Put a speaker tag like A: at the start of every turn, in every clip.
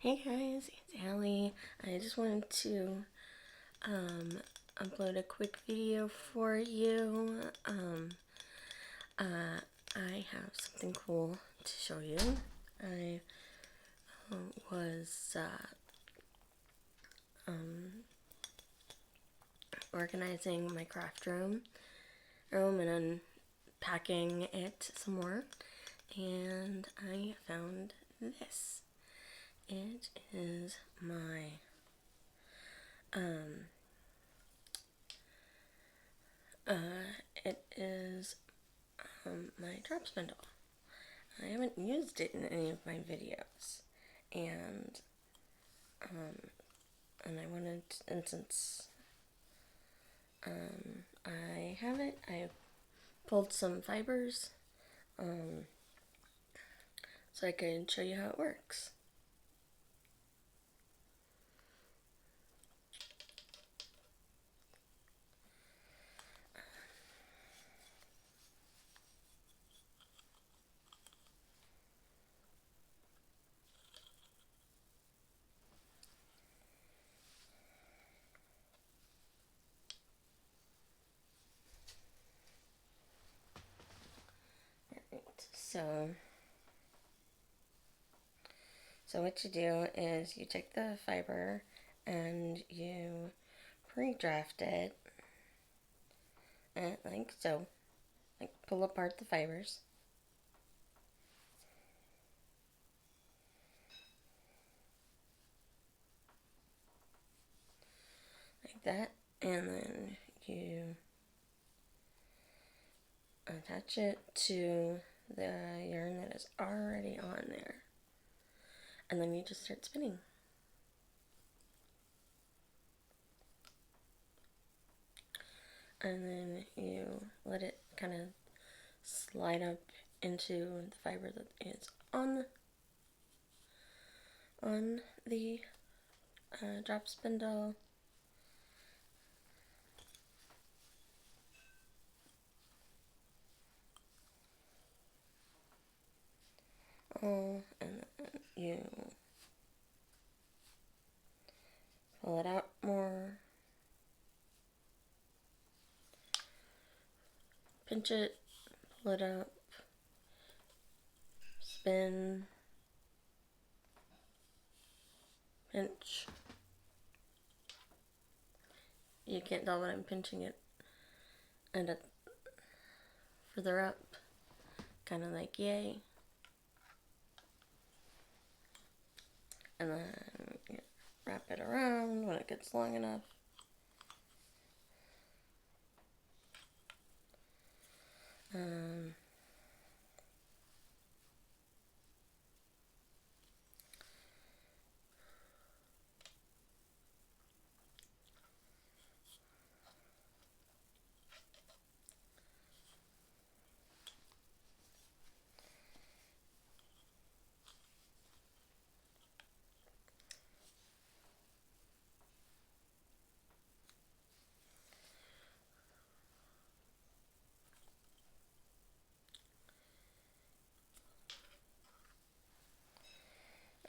A: Hey guys, it's Allie. I just wanted to upload a quick video for you. I have something cool to show you. I was organizing my craft room and unpacking it some more, and I found this. It is my it is my drop spindle. I haven't used it in any of my videos, and I wanted, and since I have it, I pulled some fibers so I could show you how it works. So, what you do is you take the fiber and you pre-draft it, like so. Like pull apart the fibers. Like that. And then you attach it to the yarn that is already on there. And then you just start spinning. And then you let it kind of slide up into the fiber that is on the drop spindle. And then you pull it out more, pinch it, pull it up, spin, pinch. You can't tell that I'm pinching it, and further up, kind of like yay. And then wrap it around when it gets long enough.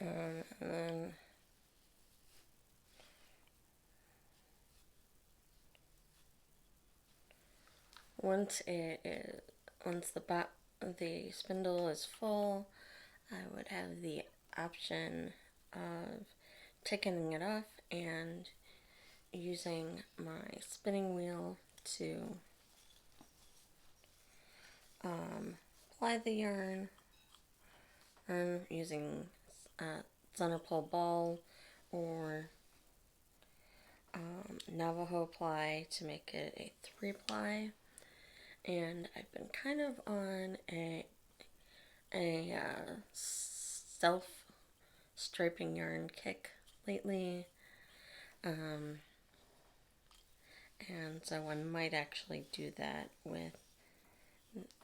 A: And then once the spindle is full, I would have the option of taking it off and using my spinning wheel to ply the yarn. I'm using a center pole ball or Navajo ply to make it a 3-ply, and I've been kind of on a self striping yarn kick lately, and so I might actually do that with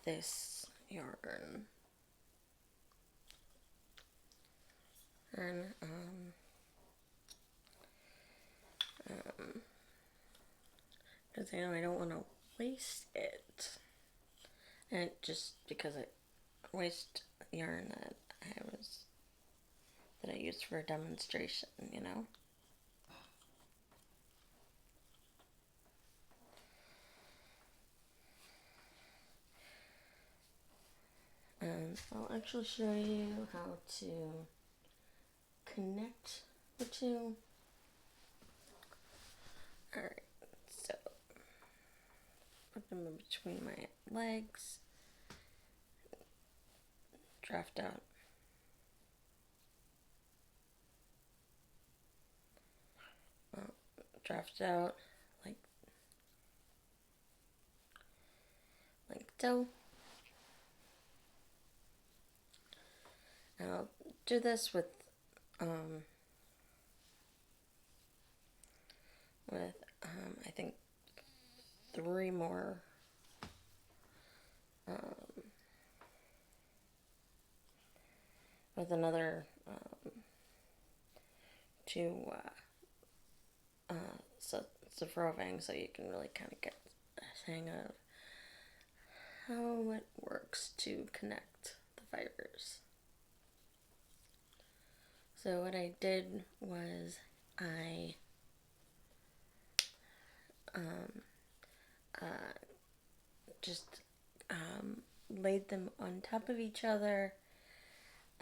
A: this yarn. And because I don't want to waste it, and just because I waste yarn that I used for a demonstration, you know? And I'll actually show you how to connect the two. Alright, so put them in between my legs, draft out. Draft out like so. And I'll do this with I think 3 more with another 2 Safrovang, so you can really kind of get a hang of how it works to connect the fibers. So what I did was I just laid them on top of each other,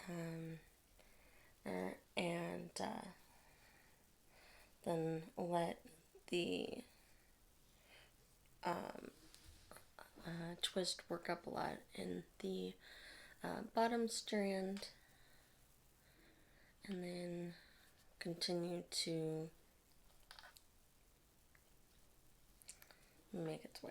A: and then let the twist work up a lot in the bottom strand, and then continue to make its way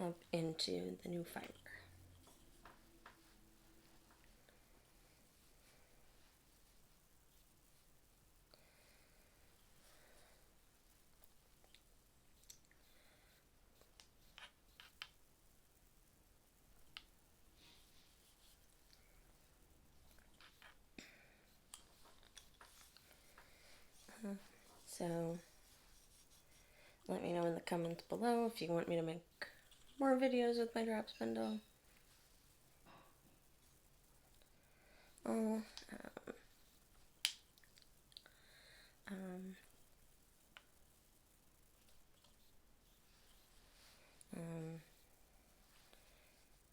A: up into the new fiber. So let me know in the comments below if you want me to make more videos with my drop spindle.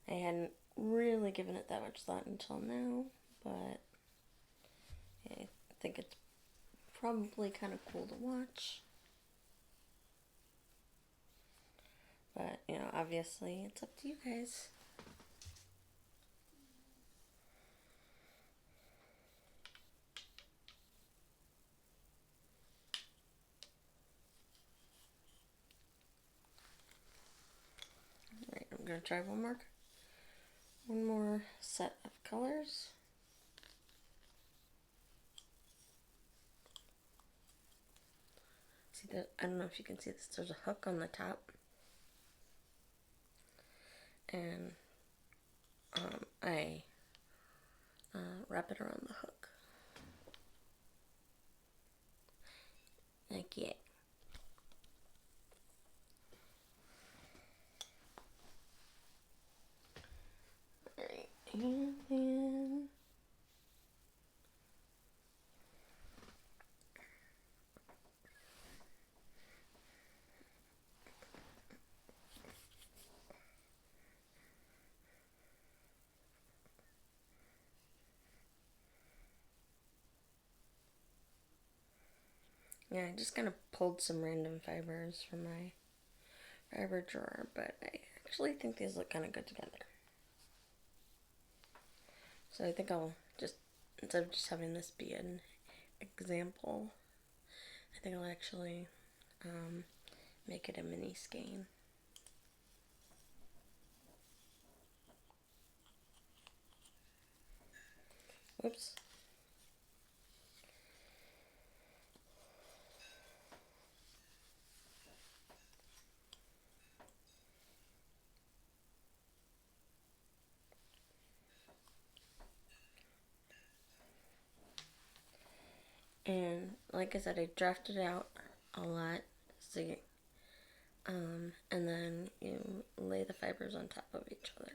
A: I hadn't really given it that much thought until now, but I think it's probably kind of cool to watch. But, you know, obviously it's up to you guys. Alright, I'm going to try one more set of colors. See that? I don't know if you can see this. There's a hook on the top, and I wrap it around the hook. Like, yeah. Alright, and then yeah, I just kind of pulled some random fibers from my fiber drawer, but I actually think these look kind of good together. So I think I'll just, instead of just having this be an example, I think I'll actually make it a mini skein. Whoops. And like I said, I drafted out a lot, so and then you lay the fibers on top of each other,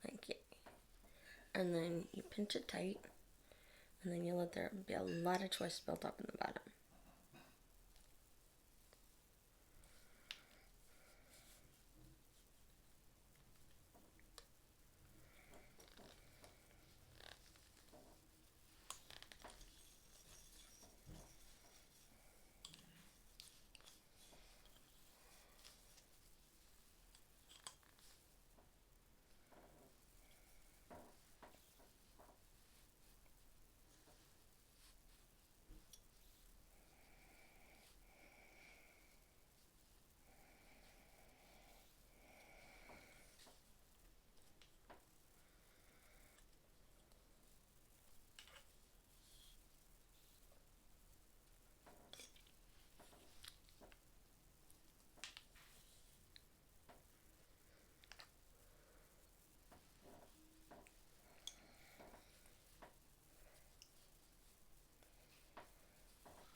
A: like yeah. And then you pinch it tight, and then you let there be a lot of twist built up in the bottom.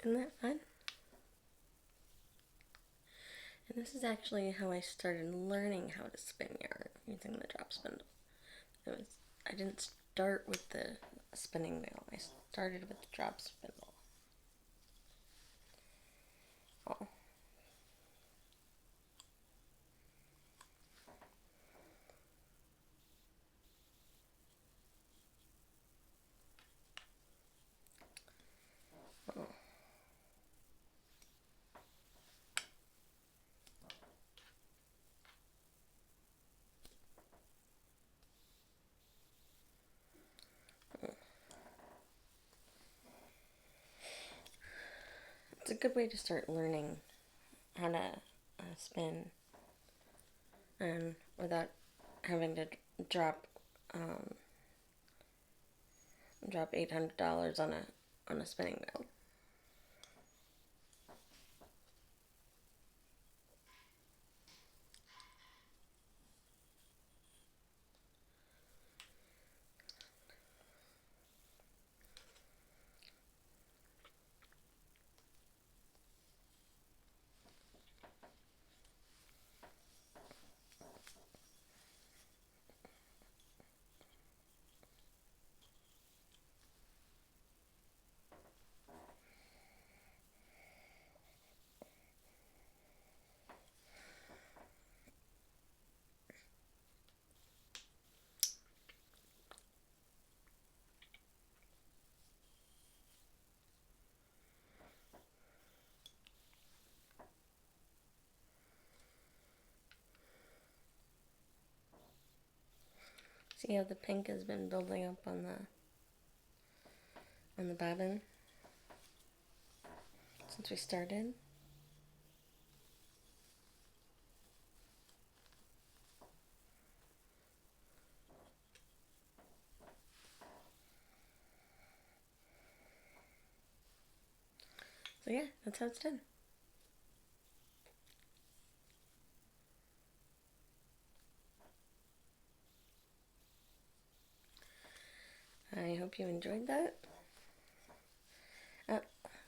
A: Isn't that fun? And this is actually how I started learning how to spin yarn using the drop spindle. I didn't start with the spinning wheel. I started with the drop spindle. Oh. Oh. It's a good way to start learning how to spin, and without having to drop drop $800 on a spinning wheel. See how the pink has been building up on the bobbin since we started? So yeah, that's how it's done. I hope you enjoyed that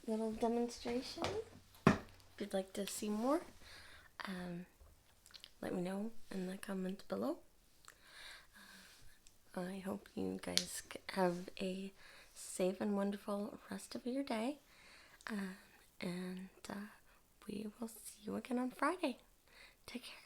A: little demonstration. If you'd like to see more, let me know in the comments below. I hope you guys have a safe and wonderful rest of your day. And we will see you again on Friday. Take care.